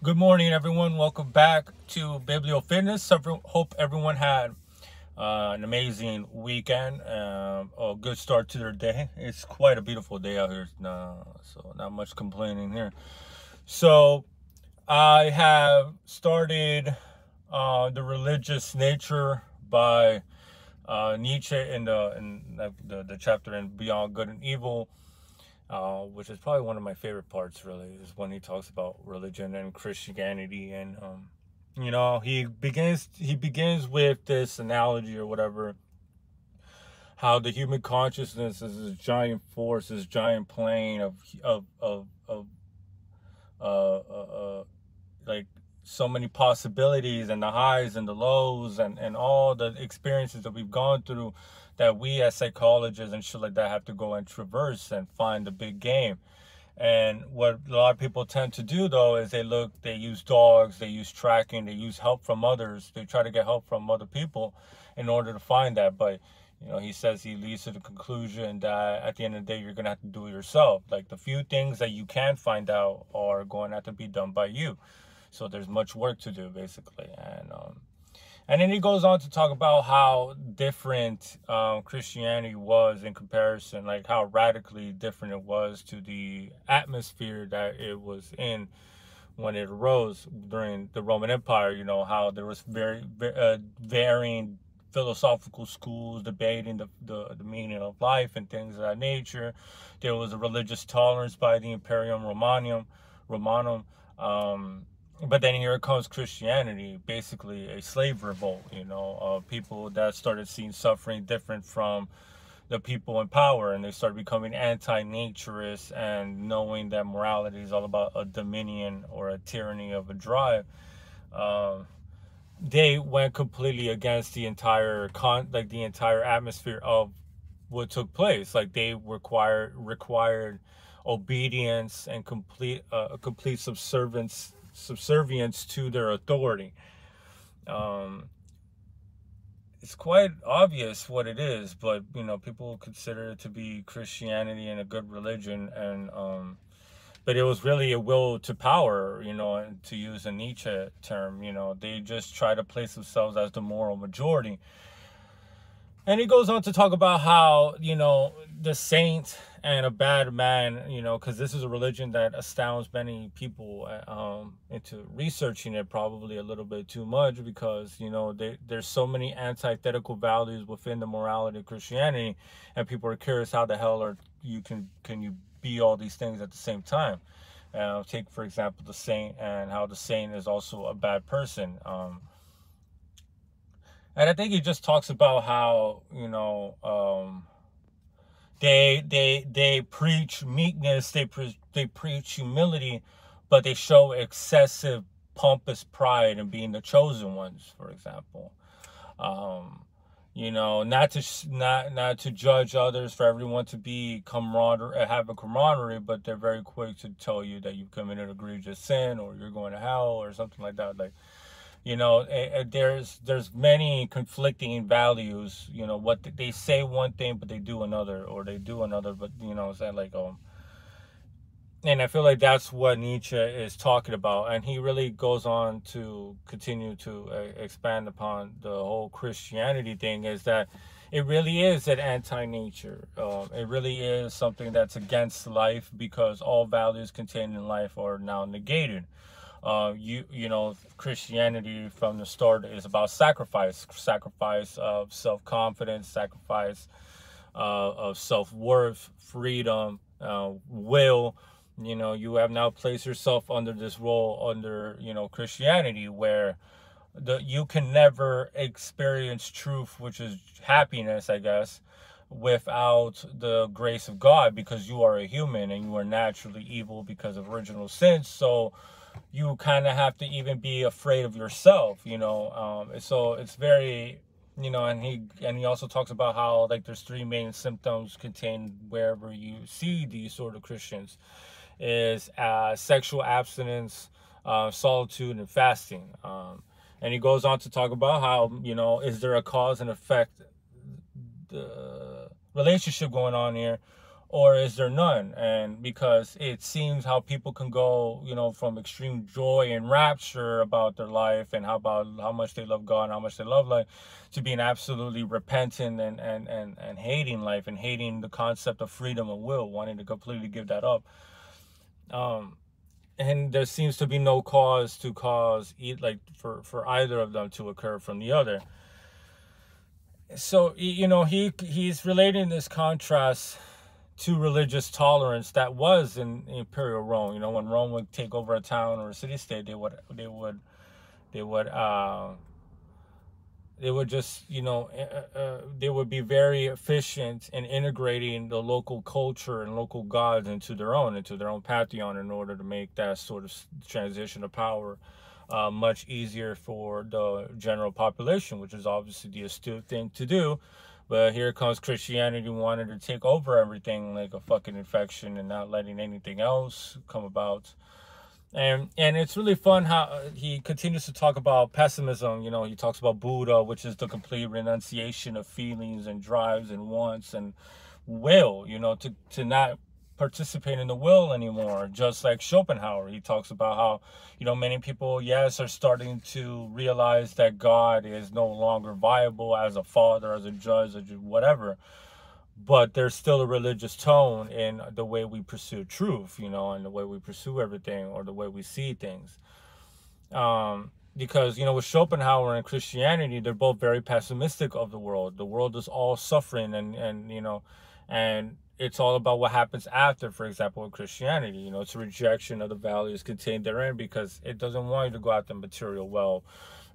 Good morning, everyone. Welcome back to Biblio Fitness. Hope everyone had an amazing weekend, a good start to their day. It's quite a beautiful day out here, so not much complaining here. So I have started The Religious Nature by Nietzsche in the chapter in Beyond Good and Evil. Which is probably one of my favorite parts, really, is when he talks about religion and Christianity. And he begins with this analogy or whatever, how the human consciousness is this giant force, this giant plane of like so many possibilities, and the highs and the lows, and all the experiences that we've gone through, that we as psychologists and shit like that have to go and traverse and find the big game. And what a lot of people tend to do, though, is they use dogs, they use tracking, they use help from others, they try to get help from other people in order to find that. But he says, he leads to the conclusion that at the end of the day, you're gonna have to do it yourself. Like, the few things that you can find out are going to have to be done by you. So there's much work to do, basically. And then he goes on to talk about how different Christianity was in comparison, like how radically different it was to the atmosphere that it was in when it arose during the Roman Empire. How there was varying philosophical schools debating the meaning of life and things of that nature. There was a religious tolerance by the Imperium Romanum. But then here comes Christianity, basically a slave revolt, of people that started seeing suffering different from the people in power, and they started becoming anti-naturist and knowing that morality is all about a dominion or a tyranny of a drive. They went completely against the entire atmosphere of what took place. Like, they required obedience and complete subservience to their authority. It's quite obvious what it is, but people consider it to be Christianity and a good religion, and but it was really a will to power, to use a Nietzsche term. They just try to place themselves as the moral majority. And he goes on to talk about how, the saint and a bad man, because this is a religion that astounds many people into researching it probably a little bit too much, because, there's so many antithetical values within the morality of Christianity, and people are curious how the hell can you be all these things at the same time. Take, for example, the saint, and how the saint is also a bad person. And I think he just talks about how, they preach meekness, they preach humility, but they show excessive pompous pride in being the chosen ones, for example. Not to judge others, for everyone to be have a camaraderie, but they're very quick to tell you that you've committed egregious sin, or you're going to hell, or something like that. Like, there's many conflicting values. What they say one thing, but they do another, or they do another, but it's like and I feel like that's what Nietzsche is talking about, and he really goes on to continue to expand upon the whole Christianity thing, is that it really is an anti-nature. It really is something that's against life, because all values contained in life are now negated. Christianity from the start is about sacrifice of self-confidence, sacrifice of self-worth, freedom, will. You have now placed yourself under this role under, Christianity, where you can never experience truth, which is happiness, I guess, without the grace of God, because you are a human and you are naturally evil because of original sin. So you kind of have to even be afraid of yourself, so it's very, and he also talks about how, like, there's three main symptoms contained wherever you see these sort of Christians, is sexual abstinence, solitude, and fasting. And he goes on to talk about how, is there a cause and effect relationship going on here, or is there none? And because it seems how people can go, from extreme joy and rapture about their life and how much they love God and how much they love life, to being absolutely repentant and hating life and hating the concept of freedom and will, wanting to completely give that up. And there seems to be no cause for either of them to occur from the other. So he's relating this contrast to religious tolerance that was in imperial Rome. When Rome would take over a town or a city state, they would just they would be very efficient in integrating the local culture and local gods into their own pantheon, in order to make that sort of transition of power much easier for the general population, which is obviously the astute thing to do. But here comes Christianity wanting to take over everything like a fucking infection and not letting anything else come about. And it's really fun how he continues to talk about pessimism. He talks about Buddha, which is the complete renunciation of feelings and drives and wants and will, to not participate in the will anymore. Just like Schopenhauer, he talks about how, many people, yes, are starting to realize that God is no longer viable as a father, as a judge, as whatever. But there's still a religious tone in the way we pursue truth, and the way we pursue everything, or the way we see things. Because, with Schopenhauer and Christianity, they're both very pessimistic of the world. The world is all suffering, and it's all about what happens after. For example, with Christianity, it's a rejection of the values contained therein, because it doesn't want you to go after material wealth.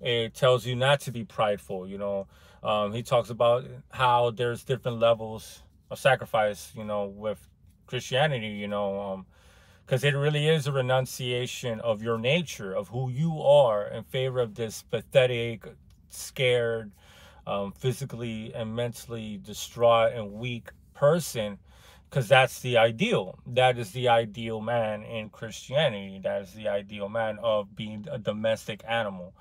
It tells you not to be prideful. He talks about how there's different levels of sacrifice, with Christianity, because it really is a renunciation of your nature, of who you are, in favor of this pathetic, scared, physically and mentally distraught and weak person. Because that's the ideal. That is the ideal man in Christianity. That is the ideal man of being a domestic animal.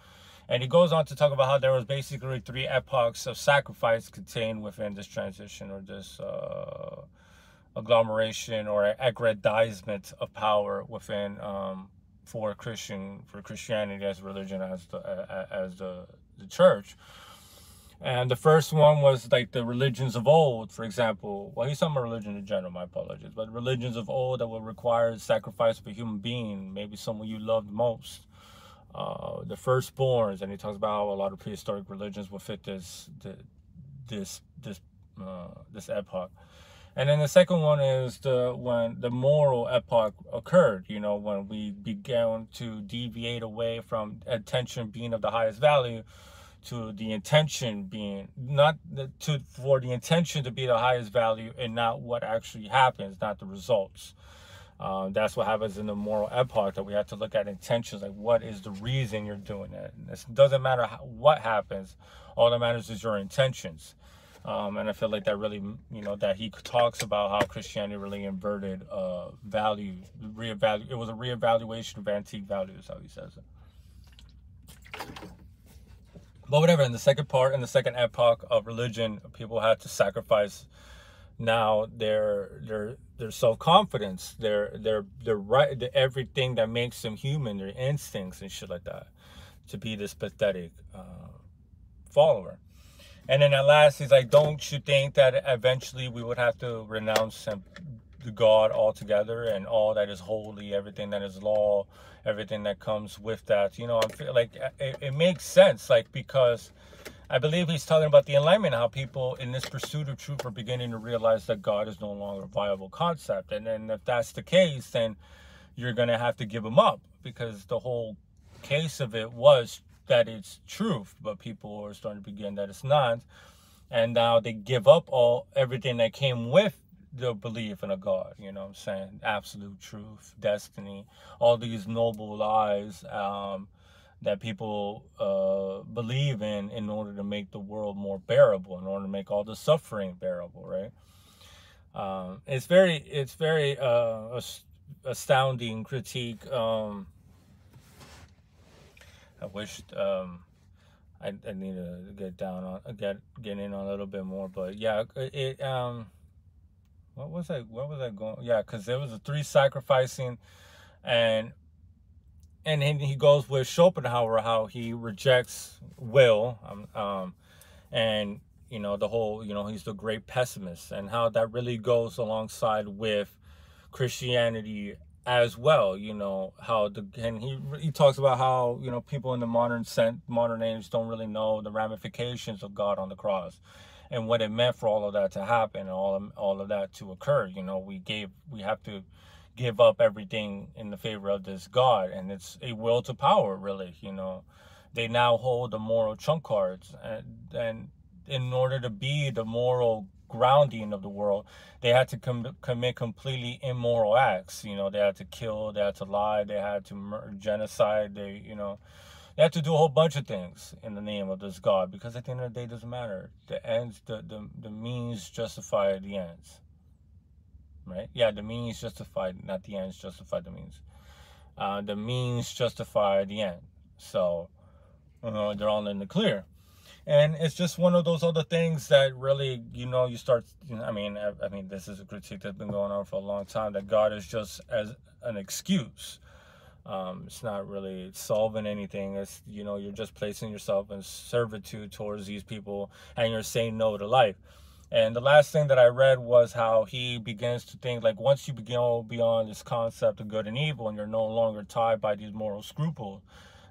And he goes on to talk about how there was basically 3 epochs of sacrifice contained within this transition, or this agglomeration or aggrandizement of power within for Christianity as religion, as the church. And the first one was like the religions of old, for example. Well, he's talking about religion in general, my apologies. But religions of old that would require sacrifice of a human being, maybe someone you loved most. The firstborns, and he talks about how a lot of prehistoric religions will fit this epoch. And then the second one is when the moral epoch occurred, when we began to deviate away from attention being of the highest value to the intention being for the intention to be the highest value, and not what actually happens, not the results. That's what happens in the moral epoch, that we have to look at intentions, like what is the reason you're doing it. It doesn't matter what happens, all that matters is your intentions. And I feel like that really, that he talks about how Christianity really inverted value, it was a reevaluation of antique values, how he says it. But whatever, in the second epoch of religion, people had to sacrifice now their self-confidence, their right, everything that makes them human, their instincts and shit like that, to be this pathetic follower. And then at last, he's like, don't you think that eventually we would have to renounce the God altogether, and all that is holy, everything that is law, everything that comes with that? I feel like it makes sense, like, because I believe he's talking about the Enlightenment, how people in this pursuit of truth are beginning to realize that God is no longer a viable concept. And then if that's the case, then you're going to have to give him up, because the whole case of it was that it's truth, but people are starting to begin that it's not. And now they give up everything that came with the belief in a God, what I'm saying? Absolute truth, destiny, all these noble lies that people believe in order to make the world more bearable, in order to make all the suffering bearable, right? It's very astounding critique. I wish I need to get in on a little bit more, but yeah, what what was I going? Yeah, because there was a 3 sacrificing, and he goes with Schopenhauer, how he rejects will, and the whole, he's the great pessimist, and how that really goes alongside with Christianity as well. How and he talks about how people in the modern age don't really know the ramifications of God on the cross, and what it meant for all of that to happen, and all of that to occur. We have to give up everything in the favor of this God, and it's a will to power, really. They now hold the moral trump cards, and in order to be the moral grounding of the world, they had to commit completely immoral acts. They had to kill, they had to lie, they had to genocide, they had to do a whole bunch of things in the name of this God, because at the end of the day, it doesn't matter. The ends, the means justify the ends, right? Yeah, the means justify, not the ends justify the means. The means justify the end. So they're all in the clear. And it's just one of those other things that really, you start, I mean, this is a critique that's been going on for a long time, that God is just as an excuse. It's not really solving anything. It's, you're just placing yourself in servitude towards these people, and you're saying no to life. And the last thing that I read was how he begins to think, like, once you begin beyond this concept of good and evil, and you're no longer tied by these moral scruples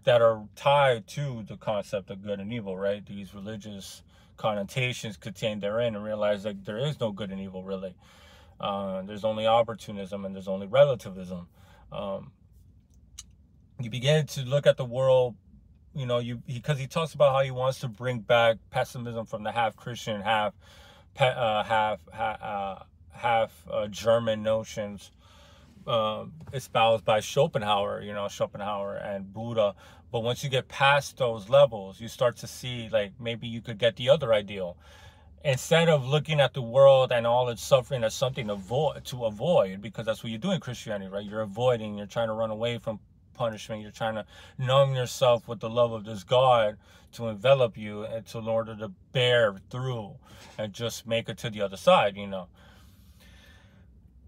that are tied to the concept of good and evil, right? These religious connotations contained therein, and realize that there is no good and evil, really. There's only opportunism, and there's only relativism. You begin to look at the world, because he talks about how he wants to bring back pessimism from the half Christian, half German notions espoused by Schopenhauer, Schopenhauer and Buddha. But once you get past those levels, you start to see, like, maybe you could get the other ideal. Instead of looking at the world and all its suffering as something to avoid, because that's what you do in Christianity, right? You're avoiding, you're trying to run away from punishment, you're trying to numb yourself with the love of this God to envelop you, and in order to bear through and just make it to the other side,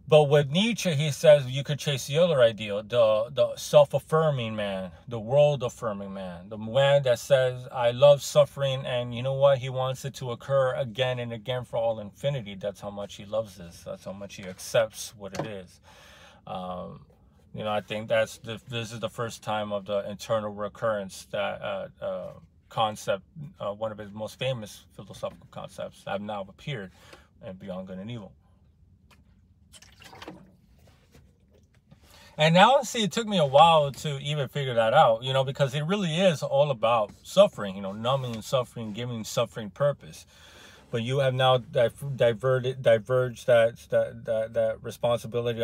But with Nietzsche, he says you could chase the other ideal, the self-affirming man, the world-affirming man, the man that says, I love suffering, and you know what? He wants it to occur again and again for all infinity. That's how much he loves this. That's how much he accepts what it is. I think this is the first time of the internal recurrence, that concept, one of his most famous philosophical concepts, have now appeared in Beyond Good and Evil. And now, see, it took me a while to even figure that out, because it really is all about suffering, numbing suffering, giving suffering purpose. But you have now diverged that responsibility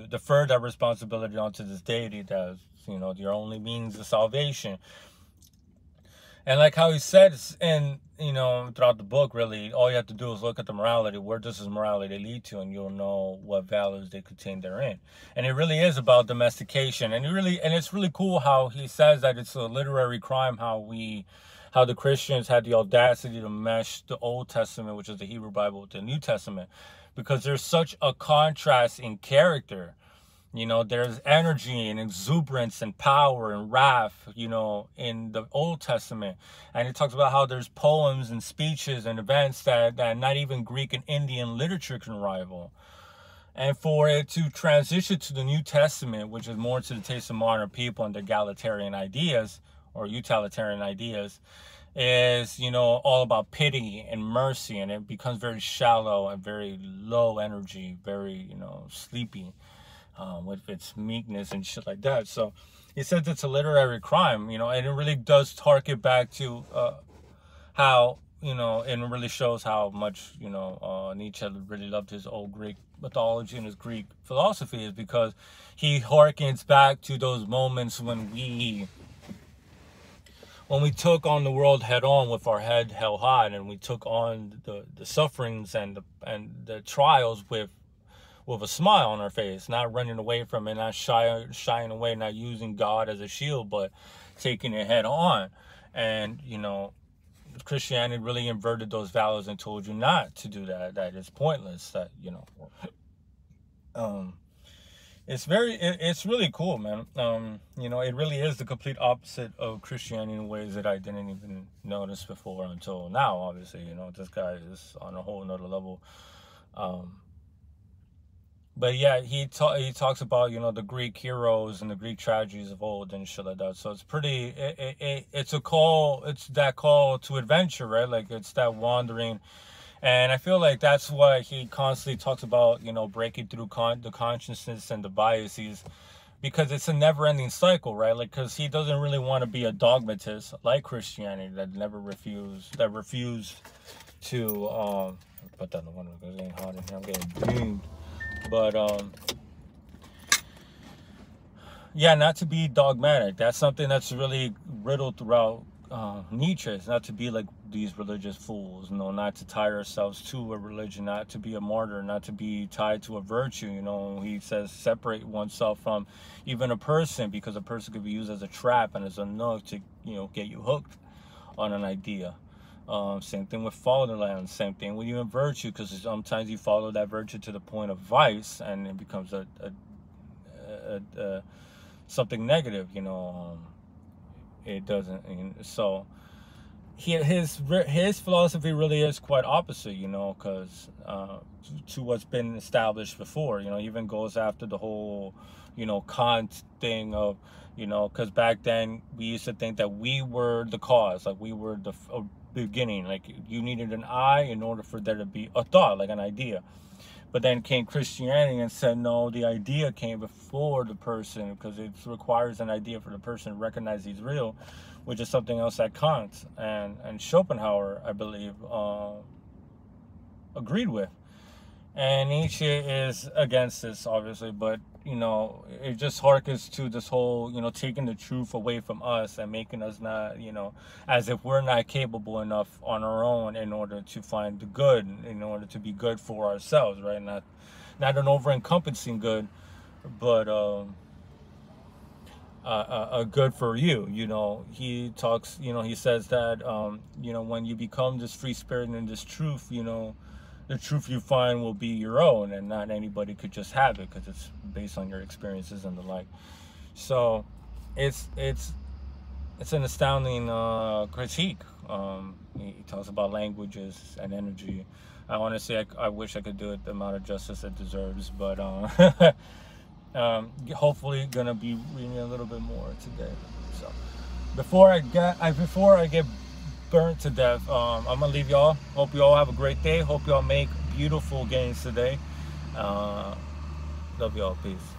deferred that responsibility onto this deity that, your only means of salvation. And like how he says, throughout the book, really, all you have to do is look at the morality. Where does this morality lead to? And you'll know what values they contain therein. And it really is about domestication. And it's really cool how he says that it's a literary crime, how the Christians had the audacity to mesh the Old Testament, which is the Hebrew Bible, with the New Testament, because there's such a contrast in character. There's energy and exuberance and power and wrath, in the Old Testament. And it talks about how there's poems and speeches and events that not even Greek and Indian literature can rival. And for it to transition to the New Testament, which is more to the taste of modern people and their egalitarian ideas or utilitarian ideas, is, all about pity and mercy. And it becomes very shallow and very low energy, very, sleepy. With its meekness and shit like that. So he says it's a literary crime, and it really does harken back to how, and it really shows how much, Nietzsche really loved his old Greek mythology and his Greek philosophy, is because he harkens back to those moments when we took on the world head on with our head held high, and we took on the sufferings and the trials with a smile on our face, not running away from it, not shying away, not using God as a shield, but taking it head on. And, Christianity really inverted those values and told you not to do that, that it's pointless, that, Um, it's really cool, man. You know, it really is the complete opposite of Christianity in ways that I didn't even notice before until now. Obviously, you know, this guy is on a whole nother level. Um, but yeah, he talks about, you know, the Greek heroes and the Greek tragedies of old and shit like that. So it's pretty. It's a call. It's that call to adventure, right? Like it's that wandering. And I feel like that's why he constantly talks about, you know, breaking through the consciousness and the biases, because it's a never-ending cycle, right? Like, because he doesn't really want to be a dogmatist like Christianity that refused to put that in the window because it ain't hot in here. I'm getting beamed. But yeah, not to be dogmatic. That's something that's really riddled throughout Nietzsche. It's not to be like these religious fools, you know, not to tie ourselves to a religion, not to be a martyr, not to be tied to a virtue. You know, he says separate oneself from even a person, because a person could be used as a trap and as a hook to, you know, get you hooked on an idea. Same thing with fatherland. Same thing with even virtue, because sometimes you follow that virtue to the point of vice, and it becomes a something negative. You know, it doesn't. So his philosophy really is quite opposite. You know, because to what's been established before. You know, he even goes after the whole, you know, Kant thing of, you know, because back then we used to think that we were the cause, like we were the beginning, like you needed an I in order for there to be a thought, like an idea. But then came Christianity and said, no, the idea came before the person, because it requires an idea for the person to recognize he's real, which is something else that Kant and Schopenhauer, I believe, agreed with. And Nietzsche is against this, obviously, but, you know, it just harkens to this whole, you know, taking the truth away from us and making us not, you know, as if we're not capable enough on our own in order to find the good, in order to be good for ourselves, right? Not an over-encompassing good, but a good for you. You know, he talks, you know, he says that, you know, when you become this free spirit and this truth, you know, the truth you find will be your own, and not anybody could just have it, because it's based on your experiences and the like. So it's an astounding critique. He talks about languages and energy. I honestly, I wish I could do it the amount of justice it deserves, but hopefully gonna be reading a little bit more today. So before I get burnt to death, I'm gonna leave y'all. Hope you all have a great day. Hope y'all make beautiful gains today. Love y'all. Peace.